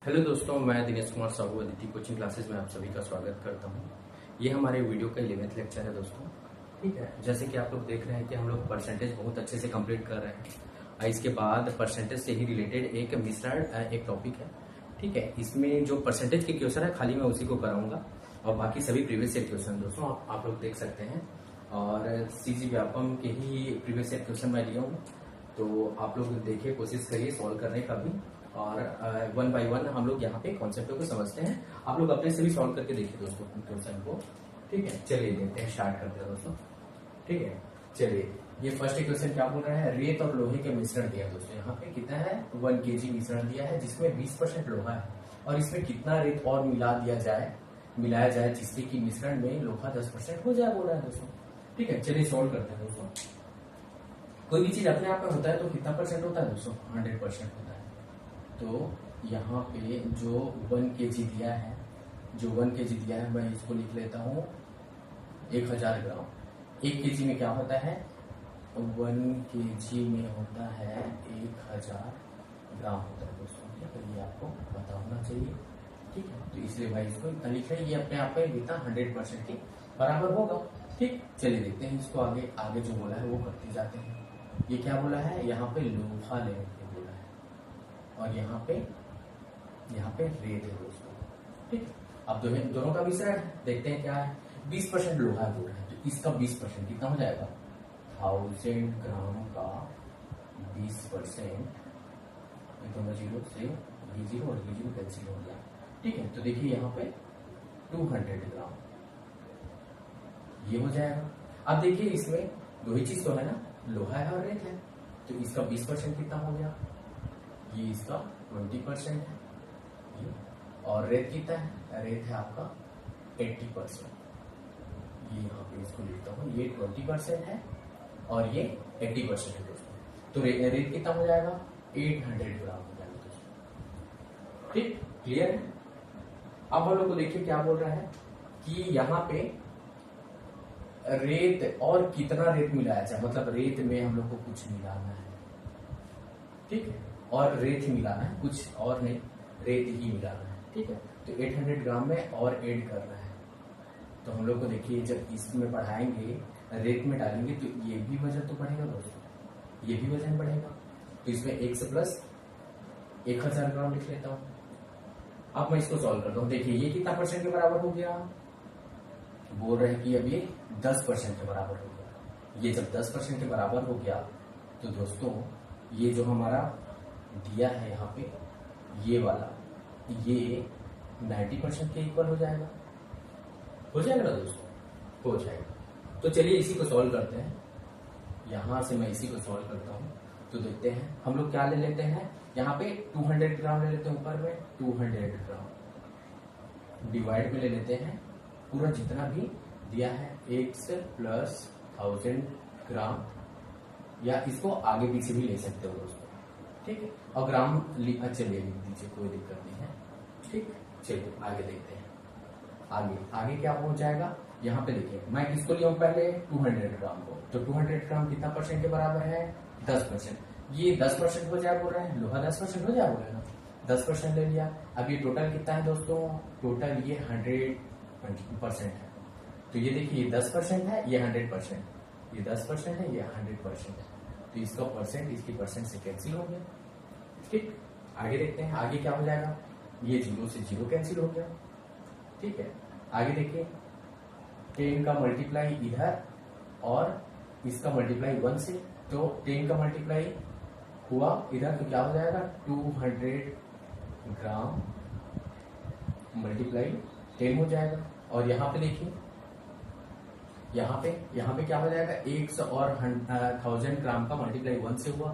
Hello दोस्तों, मैं Dinesh Kumar Sahu Aditi coaching classes में आप सभी का स्वागत करता हूं। ये हमारे वीडियो का 11th लेक्चर है दोस्तों। ठीक है, जैसे कि आप लोग देख रहे हैं कि हम लोग परसेंटेज बहुत अच्छे से कंप्लीट कर रहे हैं। इसके बाद परसेंटेज से ही रिलेटेड एक मिश्रण एक टॉपिक है। ठीक है, इसमें जो परसेंटेज के क्वेश्चन है खाली मैं उसी को कराऊंगा और बाकी सभी प्रीवियस ईयर क्वेश्चन दोस्तों आप लोग देख सकते हैं। और सीजी व्यापम के ही प्रीवियस ईयर क्वेश्चन मैं लिया हूँ, तो आप लोग देखिए, कोशिश करिए सॉल्व करने का भी। और वन बाय वन हम लोग यहाँ पे कॉन्सेप्टों को समझते हैं। आप लोग अपने से भी सॉल्व करके देखिए दोस्तों क्वेश्चन को। ठीक है, चलिए देखते हैं, स्टार्ट करते हैं दोस्तों। ठीक है, चलिए ये फर्स्ट क्वेश्चन क्या बोल रहा है, रेत और लोहे के मिश्रण दिया दोस्तों। यहाँ पे कितना है, 1 kg मिश्रण दिया है जिसमें 20% लोहा है और इसमें कितना रेत और मिलाया जाए जिससे कि मिश्रण में लोहा 10% हो जाए बोल रहा है दोस्तों। ठीक है, चलिए सॉल्व करते हैं दोस्तों। कोई भी चीज अपने आप में होता है तो कितना परसेंट होता है दोस्तों, 100% होता है। तो यहाँ पे जो 1 kg दिया है, मैं इसको लिख लेता हूँ 1000 ग्राम। 1 kg में क्या होता है, 1 kg में होता है 1000 ग्राम होता है दोस्तों। ठीक है, ये आपको पता होना चाहिए। ठीक है, तो इसलिए भाई इसको इतना लिख रहे हैं, ये अपने आप में कितना 100% के बराबर होगा। ठीक, चलिए देखते हैं इसको आगे जो बोला है वो करते जाते हैं। ये क्या बोला है, यहाँ पे लोहा लेने के बोला है और यहाँ पे रेत है दोस्तों। ठीक, अब दोनों का मिश्रण है, देखते हैं क्या है। 20% लोहा बोल रहा है तो इसका 20% कितना हो जाएगा, 1000 ग्राम का 20%, दोनों जीरो से ये जीरो और ये जीरो कैंसिल हो गया। ठीक है, तो देखिए यहाँ पे 200 ग्राम ये हो जाएगा। अब देखिए इसमें दो ही चीज तो है ना, लोहा है और रेत है, तो इसका 20% कितना हो गया, ये इसका 20% है ये। और रेत कितना है, रेत है आपका 80%। ये यहाँ पे इसको लिखता हूँ, ये 20% है और ये 80% है दोस्तों। तो रेत कितना हो जाएगा, 800 ग्राम हो जाएगा दोस्तों। ठीक, क्लियर है। अब हम लोग को देखिए क्या बोल रहा है कि यहाँ पे रेत और कितना रेत मिलाया जाए, मतलब रेत में हम लोग को कुछ मिलाना है। ठीक है, और रेत ही मिलाना है, कुछ और नहीं, रेत ही मिलाना है। ठीक है, तो 800 ग्राम में और ऐड करना है। तो हम लोग को देखिए जब इसमें बढ़ाएंगे, रेत में डालेंगे तो ये भी वजन तो बढ़ेगा दोस्तों, ये भी वजन बढ़ेगा। तो इसमें 1 से प्लस 1000 ग्राम लिख लेता हूं। अब मैं इसको सॉल्व करता हूं। देखिए ये कितना परसेंट के बराबर हो गया, बोल रहे हैं कि अब ये 10% के बराबर हो गया। ये जब 10% के बराबर हो गया तो दोस्तों ये जो हमारा दिया है यहाँ पे, ये वाला, ये 90% के इक्वल हो जाएगा ना दोस्तों, हो जाएगा। तो चलिए इसी को सॉल्व करते हैं। यहां से मैं इसी को सॉल्व करता हूं, तो देखते हैं हम लोग क्या ले लेते हैं। यहाँ पे 200 ग्राम ले लेते हैं, ऊपर में 200 ग्राम डिवाइड में ले लेते हैं पूरा जितना भी दिया है, 1 प्लस 1000 ग्राम, या इसको आगे पीछे भी ले सकते हो दोस्तों। ठीक है, और ग्राम चलिए लिख दीजिए, कोई दिक्कत नहीं है। ठीक, चलिए आगे देखते हैं। आगे क्या हो जाएगा, यहाँ पे देखिए मैं किसको लिया हूँ पहले, 200 ग्राम को। तो 200 ग्राम कितना परसेंट के बराबर है, 10%। ये 10% हो जाए बोल रहे हैं, लोहा 10% हो जाए बोल रहे हैं, 10% ले लिया। अब ये टोटल कितना है दोस्तों, टोटल ये 100% है। तो ये देखिए ये 10% है, ये 100%, ये 10% है, ये 100% है। तो इसका परसेंट इसकी परसेंट से कैंसिल हो गया। ठीक, आगे देखते हैं आगे क्या हो जाएगा। ये 0 से 0 कैंसिल हो गया। ठीक है, आगे देखिए 10 का मल्टीप्लाई इधर और इसका मल्टीप्लाई 1 से, तो 10 का मल्टीप्लाई हुआ इधर तो क्या हो जाएगा, 200 ग्राम मल्टीप्लाई 10 हो जाएगा। और यहाँ पे देखिए यहाँ पे क्या हो जाएगा, 100 और 1000 ग्राम का मल्टीप्लाई 1 से हुआ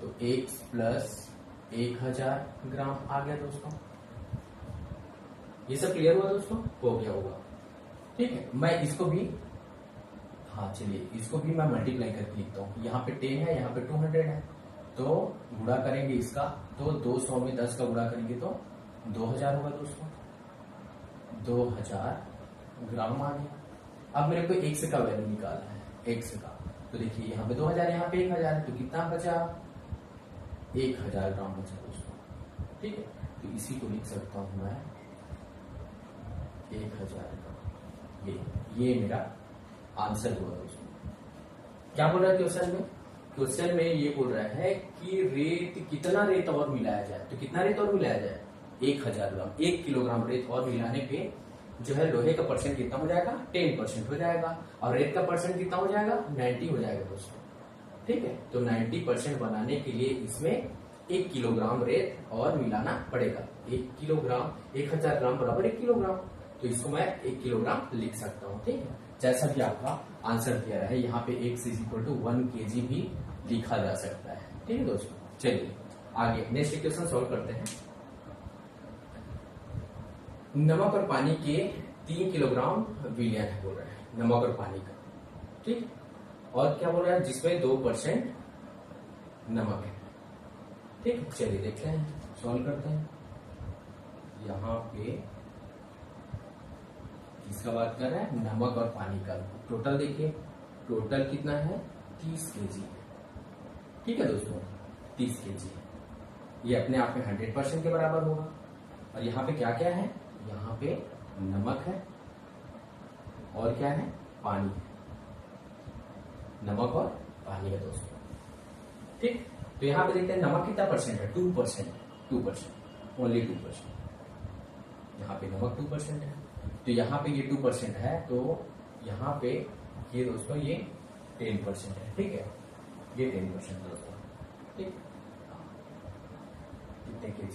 तो 1 प्लस 1000 ग्राम आ गया दोस्तों। ये सब क्लियर हुआ दोस्तों, हो गया होगा। ठीक है, मैं इसको भी, हाँ चलिए इसको भी मैं मल्टीप्लाई करके लिखता हूँ। यहाँ पे 10 है, यहाँ पे 200 है, तो गुणा करेंगे इसका, तो 200 में 10 का गुणा करेंगे तो 2000 होगा दोस्तों। 2000 ग्राम आ गया। अब मेरे को x का वैल्यू निकालना है, x का। तो देखिए यहाँ पे 2000, यहाँ पे 1000 है, तो कितना बचा, 1000 ग्राम बचा दोस्तों। ठीक है, तो इसी को लिख सकता हूं मैं 1000 का। ये मेरा आंसर हुआ दोस्तों। क्या बोल रहा है क्वेश्चन में? क्वेश्चन में ये बोल रहा है कि रेत, कितना रेत और मिलाया जाए। तो कितना रेत और मिलाया जाए? 1000 ग्राम। 1 किलोग्राम रेत और मिलाने पे जो है लोहे का परसेंट कितना हो जाएगा? 10% हो जाएगा। और रेत का परसेंट कितना हो जाएगा? 90 हो जाएगा दोस्तों। ठीक है, तो 90% बनाने के लिए इसमें 1 किलोग्राम रेत और मिलाना पड़ेगा। 1 किलोग्राम, 1000 ग्राम बराबर 1 किलोग्राम। तो इसको मैं 1 किलोग्राम लिख सकता हूँ। ठीक है, जैसा भी आपका आंसर दिया है, यहाँ पे x = 1 kg भी लिखा जा सकता है। ठीक है दोस्तों, चलिए आगे नेक्स्ट इक्वेशन सॉल्व करते हैं। नमक और पानी के 3 किलोग्राम विलयन है बोल रहे हैं, नमक और पानी का। ठीक, और क्या बोल रहा है? जिसमें 2% नमक है। ठीक, चलिए देखते हैं, सॉल्व करते हैं। यहाँ पे किसका बात कर रहा है? नमक और पानी का। टोटल देखिए, टोटल कितना है? 30 kg है। ठीक है दोस्तों, 30 kg है। ये अपने आप में 100% के बराबर होगा। और यहाँ पे क्या क्या है? यहाँ पे नमक है और क्या है? पानी है। नमक और पानी है दोस्तों। ठीक, तो यहाँ पे देखते हैं नमक कितना परसेंट है? 2%, ओनली 2%। यहाँ पे नमक 2% है, तो यहाँ पे ये 2% है, तो यहाँ पे ये दोस्तों ये 10% है। ठीक है, ये 10% दोस्तों। ठीक, कितने kg?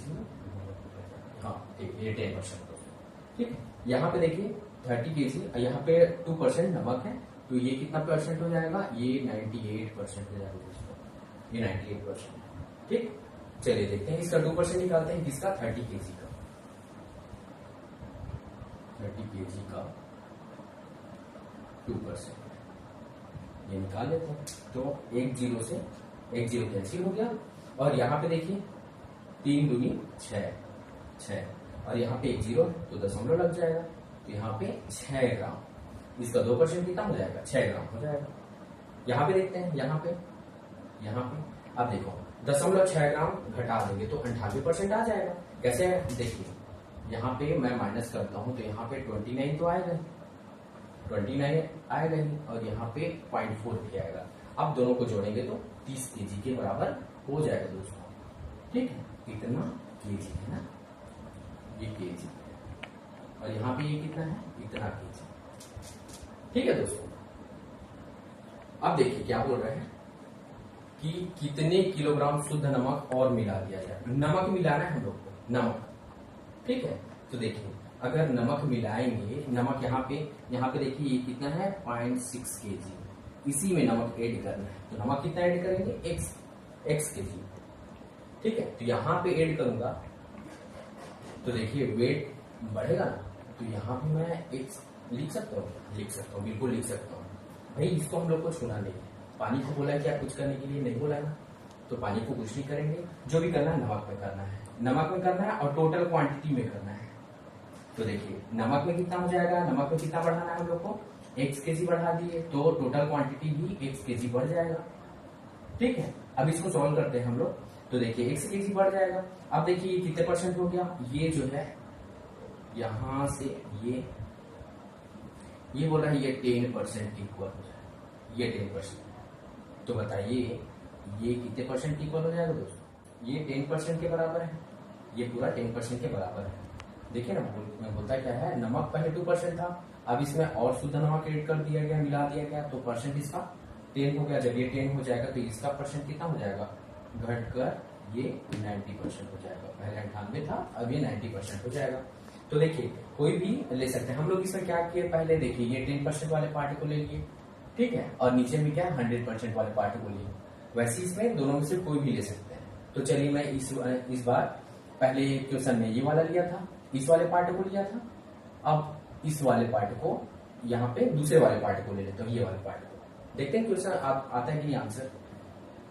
हाँ ठीक, ये 10% दोस्तों। ठीक है, यहाँ पे देखिए 30 kg, यहाँ पे 2% नमक है, तो ये कितना परसेंट हो जाएगा? ये 98% हो जाएगा दोस्तों, ये 98%। ठीक, चलिए देखते हैं, इसका 2% निकालते हैं। किसका? 30 kg का। 30 kg का 2% ये निकाल लेते हैं। तो 1 0 से 1 0 कैंसिल हो गया। और यहाँ पे देखिए 3 दूनी 6, और यहाँ पे 1 0 तो दशमलव लग जाएगा, तो यहाँ पे 6 ग्राम। इसका 2% कितना हो जाएगा? 6 ग्राम हो जाएगा। यहाँ पे देखते हैं, यहाँ पे अब देखो 0.6 ग्राम घटा देंगे तो 98% आ जाएगा। कैसे? देखिए यहाँ पे मैं माइनस करता हूँ, तो यहाँ पे 29 तो आएगा, 29 आएगा ही, और यहाँ पे 0.4 भी आएगा। अब दोनों को जोड़ेंगे तो 30 kg के बराबर हो जाएगा दोस्तों। ठीक है, इतना kg है ना, ये kg, और यहाँ पे ये कितना है? इतना kg। ठीक है दोस्तों, अब देखिए क्या बोल रहे हैं कि कितने किलोग्राम शुद्ध नमक और मिला दिया जाए। नमक मिलाना है हम लोग को, नमक। ठीक है, तो देखिए अगर नमक मिलाएंगे, नमक यहाँ पे देखिए ये कितना है? 0.6 kg। इसी में नमक ऐड करना है, तो नमक कितना ऐड करेंगे? x kg। ठीक है, तो यहाँ पे ऐड करूंगा तो देखिए वेट बढ़ेगा ना, तो यहाँ पे मैं x लिख सकता हूँ, बिल्कुल लिख सकता हूँ। भाई इसको हम लोग को छूना नहीं है। पानी को बोला क्या कुछ करने के लिए? नहीं बोला ना, तो पानी को कुछ नहीं करेंगे। जो भी करना है नमक में करना है, नमक में करना है और टोटल क्वांटिटी में करना है। तो देखिए नमक में कितना हो जाएगा? नमक में कितना बढ़ाना है हम लोग को? x kg बढ़ा दिए, तो टोटल क्वांटिटी भी x kg बढ़ जाएगा। ठीक है, अब इसको सॉल्व करते हैं हम लोग, तो देखिए x kg बढ़ जाएगा। अब देखिए ये कितने परसेंट हो गया? ये जो है यहां से ये बोल रहा है ये 10% इक्वल हो जाएगा, ये 10%। तो बताइए ये कितने परसेंट इक्वल हो जाएगा दोस्तों? ये 10% के बराबर है, ये पूरा 10% के बराबर है। देखिए ना, मैं बोलता क्या है, नमक पहले 2% था, अब इसमें और शुद्ध नमक ऐड कर दिया गया, मिला दिया गया, तो परसेंट इसका 10 हो गया। जब ये 10 हो जाएगा तो इसका परसेंट कितना हो जाएगा? घटकर ये 90% हो जाएगा। पहले 98 था, अब ये 90% हो जाएगा। तो देखिए कोई भी ले सकते हैं हम लोग। इसमें क्या किए? पहले देखिए ये 10% वाले पार्ट को ले लिए, ठीक है, और नीचे में क्या 100% वाले पार्ट को लिए। वैसे इसमें दोनों में से कोई भी ले सकते हैं। तो चलिए मैं इस बार पहले क्वेश्चन में ये वाला लिया था, इस वाले पार्ट को लिया था, अब इस वाले पार्ट को यहाँ पे दूसरे वाले पार्ट को ले लेते हैं, ये वाले पार्ट को। देखते हैं क्वेश्चन आता है कि नहीं आंसर।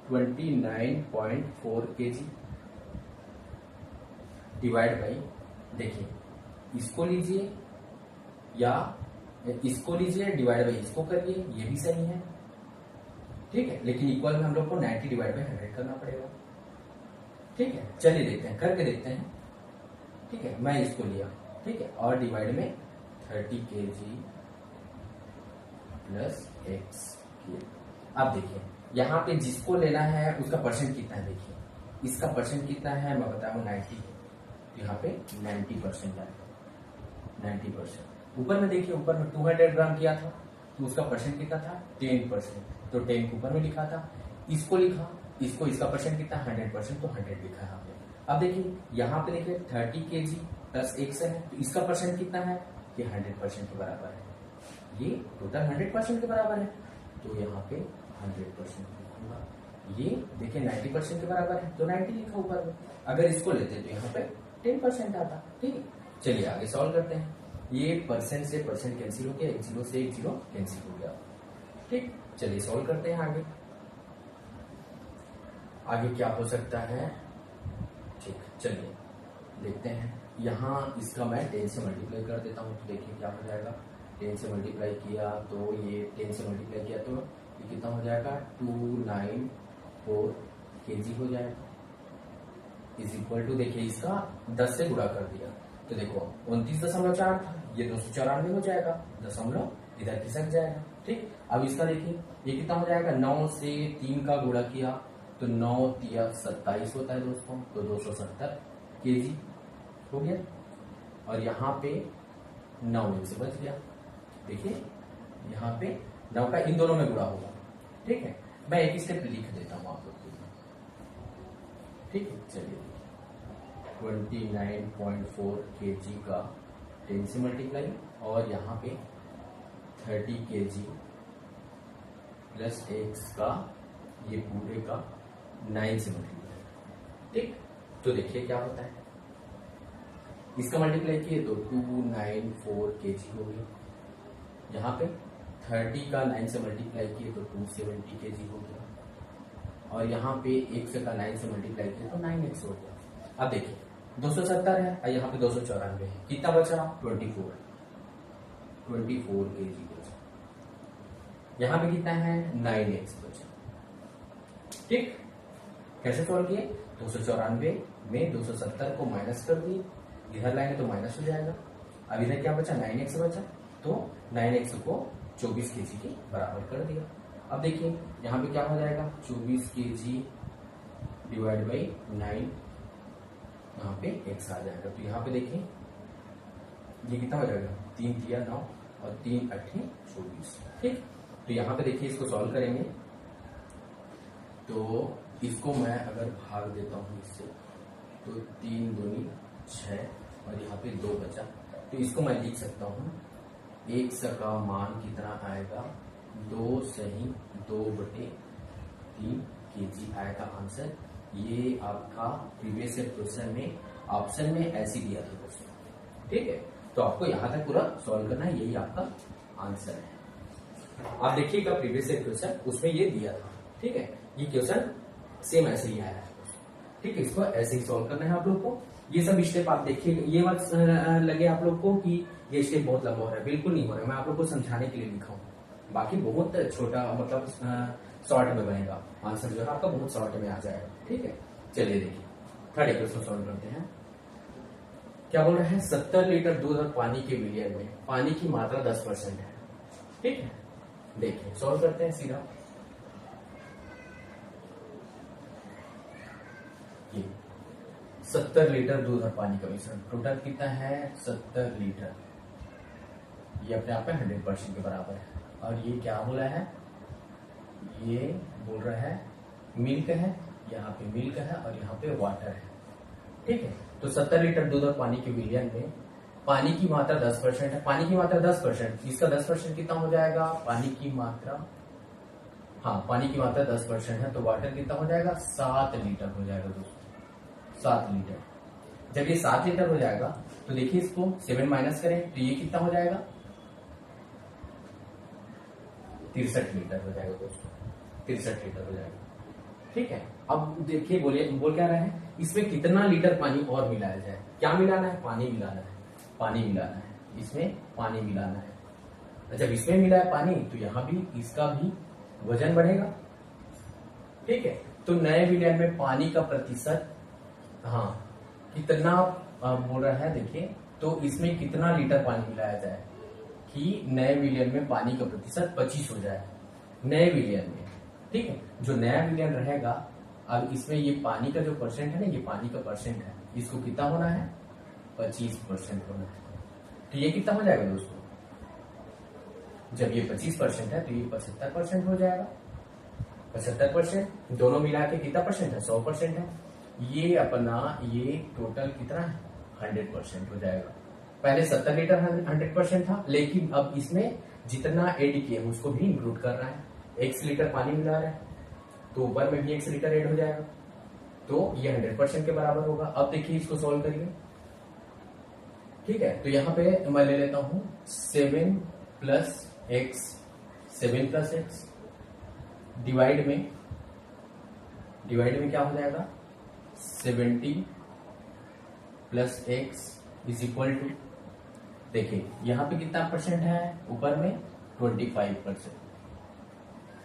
29.4 kg डिवाइड बाई, देखिए इसको लीजिए या इसको लीजिए, डिवाइड बाई इसको करिए, ये भी सही है। ठीक है, लेकिन इक्वल में हम लोग को 90 डिवाइड बाई 100 करना पड़ेगा। ठीक है, चलिए देखते हैं, करके देखते हैं। ठीक है, मैं इसको लिया, ठीक है, और डिवाइड में 30 kg प्लस एक्स क्यूब। अब देखिए यहाँ पे जिसको लेना है उसका परसेंट कितना है, देखिए इसका परसेंट कितना है, मैं बताऊँ 90, यहाँ पे 90% आएगा, 90%। ऊपर में देखिए, ऊपर में 200 ग्राम किया था तो उसका परसेंट कितना था 10%, तो 10 ऊपर में लिखा था, इसको लिखा, इसको इसका परसेंट कितना 100%, तो 100 लिखा यहाँ पे। अब देखिए यहाँ पे देखिए 30 kg प्लस एक्स है, तो इसका परसेंट कितना है, ये 100% के बराबर है, ये टोटल 100% के बराबर है, तो यहाँ पे 100% लिखूंगा। ये देखिए 90% के बराबर है तो 90 लिखा ऊपर में। अगर इसको लेते तो यहाँ पे 10% आता, ठीक है। चलिए आगे सॉल्व करते हैं। ये परसेंट से परसेंट कैंसिल हो गया, 1 0 से 1 0 कैंसिल हो गया, ठीक। चलिए सॉल्व करते हैं आगे। आगे क्या हो सकता है, ठीक, चलिए देखते हैं। यहाँ इसका मैं 10 से मल्टीप्लाई कर देता हूँ, तो देखिए क्या हो जाएगा, 10 से मल्टीप्लाई किया तो ये 10 से मल्टीप्लाई किया तो ये कितना हो जाएगा 294 kg हो जाएगा, इज इक्वल टू, देखिए इसका 10 से गुणा कर दिया तो देखो 29.4 था, ये 294 हो जाएगा, दशमलव इधर खिसक जाएगा, ठीक। अब इसका देखिए ये कितना हो जाएगा, 9 से 3 का गुणा किया तो 9 तिया 27 होता है दोस्तों, तो 270 kg हो गया। और यहाँ पे 9 से बच गया, देखिए यहाँ पे 9 का इन दोनों में गुणा होगा, ठीक है। मैं एक स्टेप लिख देता हूँ आप लोग के लिए, ठीक है। चलिए 29.4 kg का 10 से मल्टीप्लाई, और यहाँ पे 30 kg प्लस एक्स का ये पूरे का 9 से मल्टीप्लाई, ठीक। तो देखिए क्या होता है, इसका मल्टीप्लाई किए तो 294 kg हो गया, यहाँ पे 30 का 9 से मल्टीप्लाई किए तो 270 kg हो गया, और यहाँ पे x का 9 से मल्टीप्लाई किए तो 9x हो गया। अब देखिए 270 है और यहाँ पे 294 है, कितना बचा 24 kg बचा, यहाँ पे कितना है 9x बचा, ठीक। कैसे सॉल्व किए, 294 में 270 को माइनस कर दिए, इधर लाएंगे तो माइनस हो जाएगा। अब इधर क्या बचा 9x बचा, तो 9x को 24 kg के बराबर कर दिया। अब देखिए यहाँ पे क्या हो जाएगा 24 kg डिवाइड बाई 9, यहाँ पे x आ जाएगा, तो यहाँ पे देखिए ये कितना हो जाएगा 3 तिया 9 और 3 8 24, ठीक। तो यहाँ पे देखिए इसको सॉल्व करेंगे तो इसको मैं अगर भाग देता हूँ इससे तो 3 दूनी 6 और यहाँ पे 2 बचा, तो इसको मैं लिख सकता हूँ x का मान कितना आएगा 2 सही 2/3 kg आएगा आंसर। ये आपका प्रीवियस क्वेश्चन में ऑप्शन में ऐसे दिया था क्वेश्चन, ठीक है। तो आपको यहाँ तक पूरा सॉल्व करना है, यही आपका आंसर है। आप देखिएगा प्रीवियस क्वेश्चन उसमें ये दिया था, ठीक है। ये क्वेश्चन सेम ऐसे ही आया है, ठीक है। इसको ऐसे ही सॉल्व करना है आप लोग को। ये सब स्टेप आप देखिए, ये मत लगे आप लोग को कि ये स्टेप बहुत लंबा हो रहा है, बिल्कुल नहीं हो रहा है, मैं आप लोग को समझाने के लिए लिखा हूँ। बाकी बहुत छोटा मतलब शॉर्ट में बनेगा आंसर, जो है आपका बहुत शॉर्ट में आ जाएगा, ठीक है। चलिए देखिए थर्ड क्वेश्चन सॉल्व करते हैं। क्या बोल रहे हैं 70 लीटर दूध और पानी के विलयन में पानी की मात्रा 10% है, ठीक है। देखिए सॉल्व करते हैं सीधा। 70 लीटर दूध और पानी का मिश्रण, टोटल कितना है 70 लीटर, ये अपने आप में 100% के बराबर है। और ये क्या बोला है, ये बोल रहा है मिल्क है, यहाँ पे मिल्क है और यहाँ पे वाटर है, ठीक है। तो 70 लीटर दूध और पानी के विलयन में पानी की मात्रा 10% है, पानी की मात्रा 10%, इसका 10% कितना हो जाएगा, पानी की मात्रा, हाँ पानी की मात्रा 10% है, तो वाटर कितना हो जाएगा 7 लीटर हो जाएगा दोस्तों, 7 लीटर। जब ये 7 लीटर हो जाएगा तो देखिए इसको 7 माइनस करें तो ये कितना हो जाएगा 63 लीटर हो जाएगा दोस्तों, 63 लीटर हो जाएगा, ठीक है। अब देखिए बोल क्या रहा है, इसमें कितना लीटर पानी और मिलाया जाए, क्या मिलाना है, पानी मिलाना है, पानी मिलाना है, इसमें पानी मिलाना है। जब इसमें मिला है पानी तो यहाँ भी इसका भी वजन बढ़ेगा, ठीक है। तो नए विलयन में पानी का प्रतिशत, हाँ कितना बोल रहा है देखिए, तो इसमें कितना लीटर पानी मिलाया जाए कि नए विलियन में पानी का प्रतिशत 25 हो जाए, नए विलियन में। ठीक है, जो नया विलियन रहेगा, अब इसमें ये पानी का जो परसेंट है ना, ये पानी का परसेंट है, इसको कितना होना है, 25% होना है। तो ये कितना हो जाएगा दोस्तों, जब ये 25% है तो ये 75% हो जाएगा। 75% दोनों मिला के कितना परसेंट है, 100% है। ये अपना ये टोटल कितना है, 100% हो जाएगा। पहले 70 लीटर 100% था, लेकिन अब इसमें जितना एड किए उसको भी इंक्लूड कर रहा है। x लीटर पानी मिला रहा है तो ऊपर में भी x लीटर ऐड हो जाएगा, तो ये 100% के बराबर होगा। अब देखिए इसको सॉल्व करिए। ठीक है, तो यहाँ पे मैं ले लेता हूं 7 plus x, 7 plus x divide में क्या हो जाएगा, 70 plus x is equal to, देखिए यहाँ पे कितना परसेंट है, ऊपर में 25%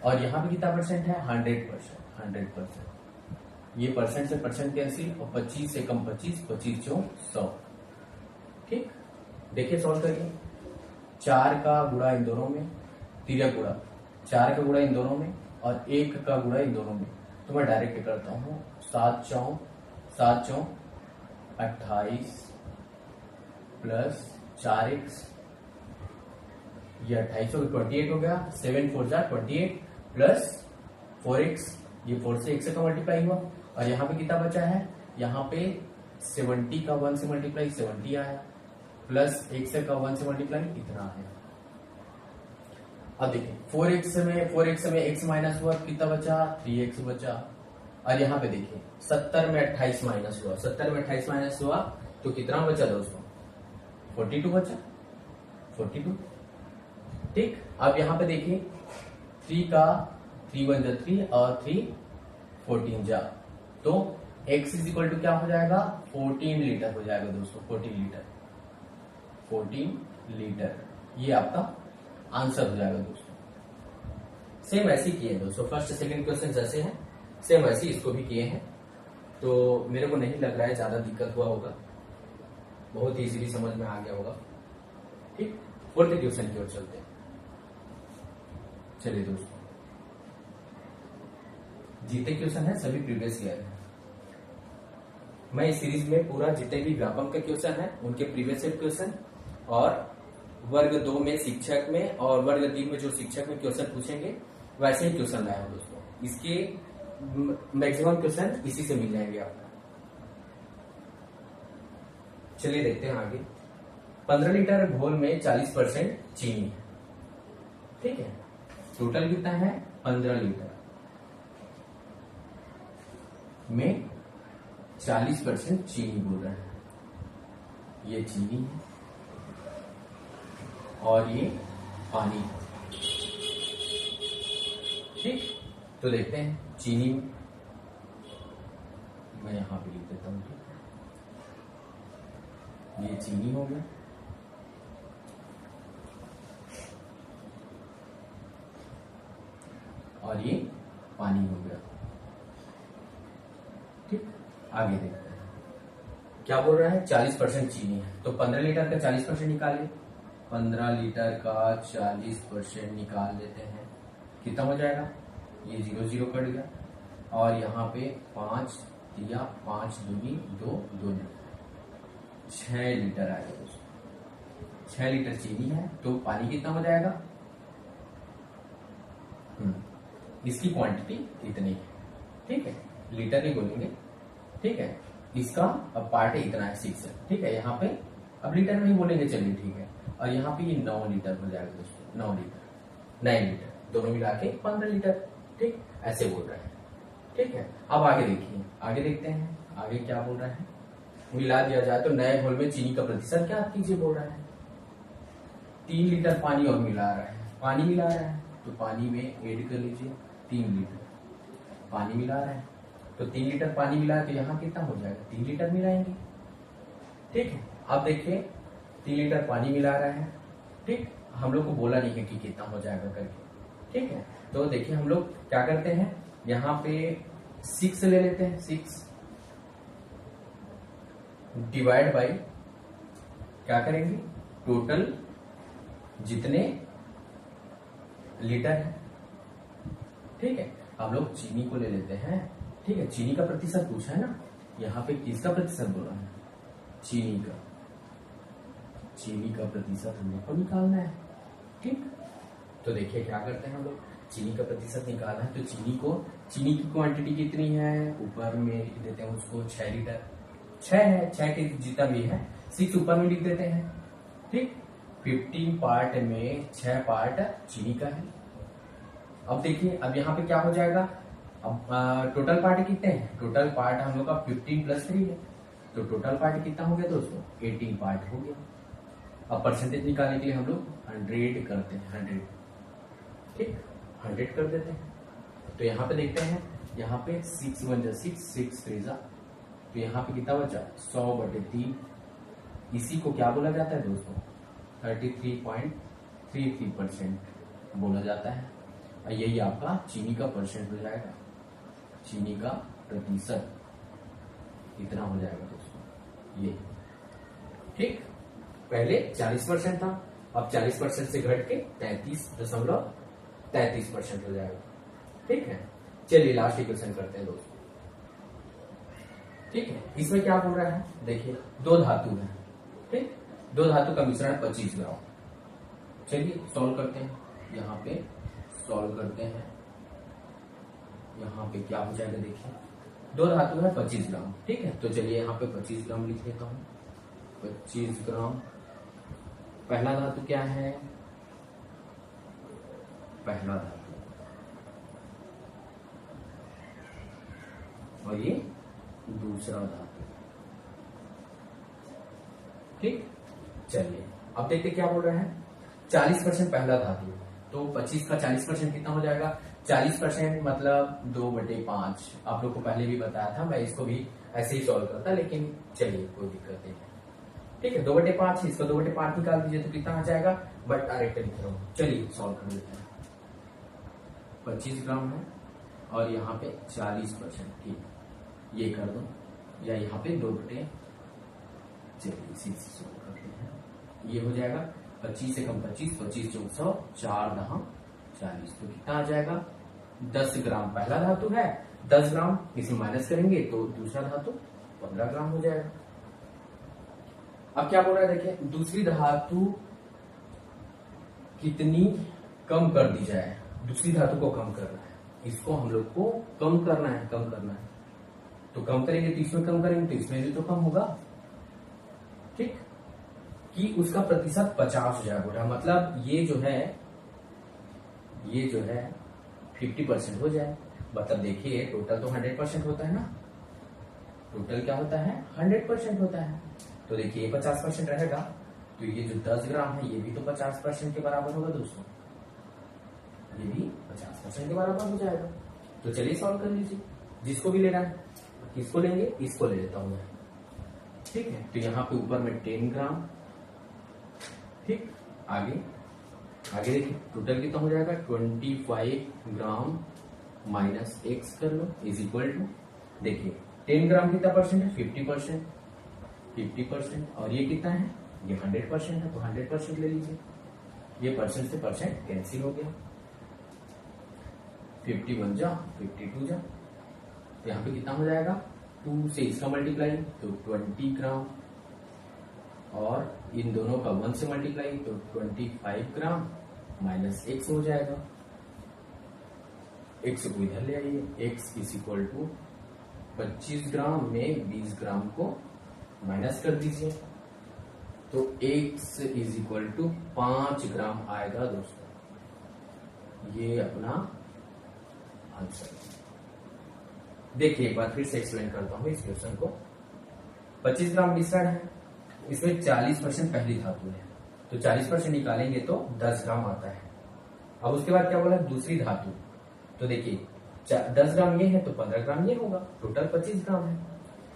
और यहाँ पे कितना परसेंट है, 100%। ये परसेंट से परसेंट कैंसिल, और 25 से कम 25, 25 चौं 100। ठीक, देखिए सॉल्व करिए। 4 का गुणा इन दोनों में, तिर्यक गुणा, 4 का गुणा इन दोनों में और 1 का गुणा इन दोनों में, तो मैं डायरेक्ट करता हूँ। 7 चौं 28 प्लस 4x, ये 28 हो गया, 28 हो गया। 7 4 जा 28 प्लस 4x, ये 4 से 1 से का मल्टीप्लाई हुआ, और यहाँ पे कितना बचा है, यहाँ पे 70 का 1 से मल्टीप्लाई 70 आया, प्लस 1 से का 1 से मल्टीप्लाई इतना आया। अब देखिए 4x में x माइनस हुआ, कितना बचा, 3x बचा। और यहाँ पे देखिए 70 में 28 माइनस हुआ, 70 में 28 माइनस हुआ तो कितना बचा दोस्तों, 42 बचा, 42। ठीक, अब यहाँ पे देखिए 3 का 3 1 जा 3 और 3 14 जा, तो x इज इक्वल टू क्या हो जाएगा, 14 लीटर हो जाएगा दोस्तों, 14 लीटर। ये आपका आंसर हो जाएगा दोस्तों। सेम ऐसे किए हैं दोस्तों, फर्स्ट सेकंड क्वेश्चन जैसे हैं सेम वैसे इसको भी किए हैं, तो मेरे को नहीं लग रहा है ज्यादा दिक्कत हुआ होगा, बहुत इजीली समझ में आ गया होगा। ठीक, फोर्थ क्वेश्चन की ओर चलते हैं। चलिए दोस्तों, जितने क्वेश्चन है सभी प्रीवियस ईयर है। मैं इस सीरीज में पूरा जितने भी व्यापक के क्वेश्चन है उनके प्रीवियस ईयर क्वेश्चन, और वर्ग 2 में शिक्षक में और वर्ग 3 में जो शिक्षक में क्वेश्चन पूछेंगे वैसे ही क्वेश्चन लाया हूं दोस्तों। इसके मैक्सिमम क्वेश्चन इसी से मिल जाएंगे आपको। चलिए देखते हैं आगे। 15 लीटर घोल में 40% चीनी है। ठीक है, टोटल कितना है, 15 लीटर में 40% चीनी बोल रहे हैं। ये चीनी है और ये पानी है। ठीक, तो देखते हैं चीनी, मैं यहां पे लिख देता हूं। ये चीनी हो गया, और ये पानी हो गया। ठीक, आगे देखते हैं क्या बोल रहा है। 40% चीनी है, तो 15 लीटर का 40% निकाले। 15 लीटर का 40% निकाल देते हैं, कितना हो जाएगा, ये 0 0 कट गया, और यहाँ पे 5 दिया, 5 दूनी 2 2 6 लीटर आएगा दोस्तों। 6 लीटर चीनी है तो पानी कितना हो जाएगा, इसकी क्वांटिटी इतनी है। ठीक है, लीटर नहीं बोलेंगे। ठीक है, इसका अब पार्ट है इतना है 6 है। ठीक है, यहाँ पे अब लीटर नहीं बोलेंगे, चलिए ठीक है। और यहाँ पे ये 9 लीटर हो जाएगा दोस्तों, 9 लीटर 9 लीटर दोनों मिला के 15 लीटर। ठीक, ऐसे बोल रहे हैं। ठीक है, अब आगे देखिए, आगे देखते हैं आगे क्या बोल रहा है। मिला दिया जाए तो नए घोल में चीनी का प्रतिशत क्या कीजिए बोल रहा है। 3 लीटर पानी और मिला रहा है, पानी मिला रहा है तो पानी में ऐड कर लीजिए 3 लीटर पानी मिला रहा है, तो 3 लीटर पानी मिला तो यहाँ कितना हो जाएगा, 3 लीटर मिलाएंगे। ठीक है, अब देखिए 3 लीटर पानी मिला रहा है। ठीक, हम लोग को बोला नहीं है कि कितना हो जाएगा करके। ठीक है, तो देखिए हम लोग क्या करते हैं, यहाँ पे 6 ले लेते हैं। 6 डिवाइड बाई क्या करेंगे, टोटल जितने लीटर है। ठीक है, हम लोग चीनी को ले लेते हैं। ठीक है, चीनी का प्रतिशत पूछा है ना, यहाँ पे किसका प्रतिशत बोला है, चीनी का। चीनी का प्रतिशत हम लोग को निकालना है। ठीक, तो देखिए क्या करते हैं हम लोग, चीनी का प्रतिशत निकालना है तो चीनी की क्वांटिटी कितनी है, ऊपर में लिख देते हैं उसको 6 लीटर। 6 है, 6 के जितना भी है 6 ऊपर में लिख देते हैं। ठीक, 15 पार्ट में 6 पार्ट चीनी का है। अब देखिए, अब यहाँ पे क्या हो जाएगा, अब टोटल पार्ट कितने हैं, टोटल पार्ट हम लोग का 15 + 3 है, तो टोटल पार्ट कितना हो गया दोस्तों, 18 पार्ट हो गया। अब परसेंटेज निकालने के लिए हम लोग 100 करते हैं, 100। ठीक, 100 कर देते हैं। तो यहाँ पे देखते हैं, यहाँ पे 6 × 1 = 6, 6 × 3 = तो यहाँ पे कितना बचा, 100/3। इसी को क्या बोला जाता है दोस्तों, 33.33% बोला जाता है। और यही आपका चीनी का परसेंट हो जाएगा, चीनी का प्रतिशत इतना हो जाएगा दोस्तों ये। ठीक, पहले 40% था, अब 40% से घट के 33.33% हो जाएगा। ठीक है, चलिए लास्ट इक्वेशन करते हैं दोस्तों। ठीक है, इसमें क्या बोल रहा है, देखिए 2 धातु है। ठीक, 2 धातु का मिश्रण 25 ग्राम। चलिए सॉल्व करते हैं, यहाँ पे सॉल्व करते हैं। यहाँ पे क्या हो जाएगा, देखिए 2 धातु है 25 ग्राम। ठीक है, तो चलिए यहाँ पे 25 ग्राम लिख लेता हूँ। 25 ग्राम। पहला धातु क्या है, पहला धातु, और ये दूसरा धातु। ठीक, चलिए अब देखते क्या बोल रहा है, 40% पहला धातु, तो 25 का 40% कितना हो जाएगा, 40% मतलब 2/5। आप लोग को पहले भी बताया था, मैं इसको भी ऐसे ही सॉल्व करता, लेकिन चलिए कोई दिक्कत नहीं है। ठीक है, 2/5 है, इसको 2/5 निकाल दीजिए तो कितना आ जाएगा, बट डायरेक्ट लिख रहा हूँ। चलिए सॉल्व कर लेते हैं। 25 ग्राम है और यहाँ पे 40%। ठीक, ये कर दो, या यहाँ पे 2/, चलिए इसी से सॉल्व करते हैं। ये हो जाएगा 25 से कम 25, 25 × 4 = 4 × 40, तो कितना आ जाएगा, 10 ग्राम पहला धातु है, 10 ग्राम इसमें माइनस करेंगे तो दूसरा धातु 15 ग्राम हो जाएगा। अब क्या बोल रहा है, देखिए दूसरी धातु कितनी कम कर दी जाए, दूसरी धातु को कम करना है, इसको हम लोग को कम करना है, कम करना है। तो कम करेंगे तो इसमें कम करेंगे तो इसमें भी तो कम होगा। ठीक, कि उसका प्रतिशत 50 हो जाए, बोला मतलब ये जो है 50% हो जाए। मतलब देखिए टोटल तो 100% होता है ना, टोटल क्या होता है, 100% होता है। तो देखिए 50% रहेगा, तो ये जो 10 ग्राम है ये भी तो 50% के बराबर होगा दोस्तों, ये भी 50% के बराबर हो जाएगा। तो चलिए सॉल्व कर लीजिए, जिसको भी लेना है। किसको लेंगे, इसको ले लेता हूं मैं। ठीक है, तो यहाँ पे ऊपर में 10 ग्राम। ठीक, आगे देखिए टोटल कितना हो जाएगा, 25 ग्राम माइनस x कर लो इज इक्वल टू, देखिए 10 ग्राम कितना परसेंट है, 50%, 50%, और ये कितना है, ये 100% है, तो 100% ले लीजिए। ये परसेंट से परसेंट कैंसिल हो गया, 51 जा 52 जा, यहाँ पे कितना हो जाएगा, 2 से इसका मल्टीप्लाई तो 20 ग्राम, और इन दोनों का 1 से मल्टीप्लाई तो 25 ग्राम माइनस x हो जाएगा। x को इधर ले आइए, x इज इक्वल टू 25 ग्राम में 20 ग्राम को माइनस कर दीजिए, तो x इज इक्वल टू 5 ग्राम आएगा दोस्तों। ये अपना आंसर। देखिए एक बार फिर से एक्सप्लेन करता हूं इस क्वेश्चन को। 25 ग्राम मिश्रण है, इसमें 40% पहली धातु है, तो 40% निकालेंगे तो 10 ग्राम आता है। अब उसके बाद क्या बोला, दूसरी धातु, तो देखिए 10 ग्राम ये है तो 15 ग्राम ये होगा, टोटल 25 ग्राम है।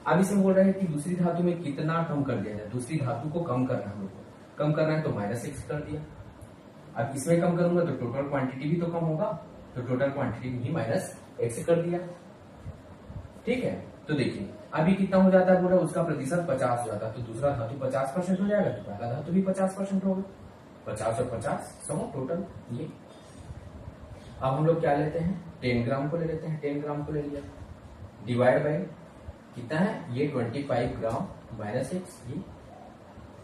अब इसमें बोल रहे हैं कि दूसरी धातु में कितना कम कर दिया जाए, दूसरी धातु को कम करना है, हम लोग को कम करना है तो -x कर दिया। अब इसमें कम करूंगा तो टोटल क्वांटिटी भी तो कम होगा, तो टोटल क्वांटिटी भी -x कर दिया। ठीक है, तो देखिए अभी कितना हो जाता है पूरा, उसका प्रतिशत 50 हो जाता है, तो दूसरा धातु 50% हो जाएगा, तो पहला धातु भी 50% होगा। 50 और 50 100 टोटल ये। अब हम लोग क्या लेते हैं, 10 ग्राम को ले लेते हैं, 10 ग्राम को ले लिया, डिवाइड बाई कितना है ये 25 ग्राम माइनस एक्स ये।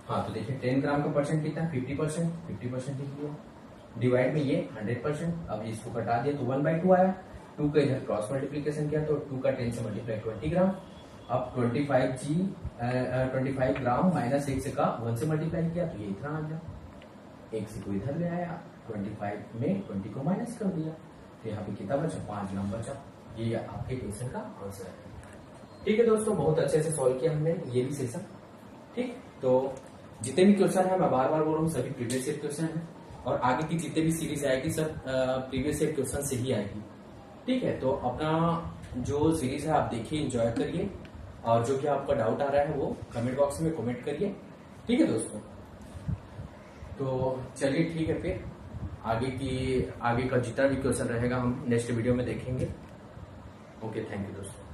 हाँ तो देखिए 10 ग्राम का परसेंट कितना है 50%, 50% लिख लिया, डिवाइड में ये 100%। अब इसको कटा दिया तो 1/2 आया, 2 का इधर क्रॉस मल्टीप्लीकेशन किया तो 2 का 10 से मल्टीप्लाई 20 ग्राम। अब 25 ग्राम माइनस एक्स का 1 से मल्टीप्लाई किया तो ये इतना आ गया, एक्स को इधर ले आया, 25 में 20 को माइनस कर दिया, तो यहाँ पे कितना बचा 5 ग्राम बचा। ये आपके क्वेश्चन का आंसर है। ठीक है दोस्तों, बहुत अच्छे से सॉल्व किया हमने ये भी सेशन। ठीक, तो जितने भी क्वेश्चन है मैं बार बार बोल रहा हूँ सभी प्रीवियस ईयर क्वेश्चन है, और आगे की जितने भी सीरीज आएगी सब प्रीवियस ईयर क्वेश्चन से ही आएगी। ठीक है, तो अपना जो सीरीज है आप देखिए, एंजॉय करिए, और जो कि आपका डाउट आ रहा है वो कमेंट बॉक्स में कमेंट करिए। ठीक है दोस्तों, तो चलिए ठीक है, फिर आगे का जितना भी क्वेश्चन रहेगा हम नेक्स्ट वीडियो में देखेंगे। ओके, थैंक यू दोस्तों।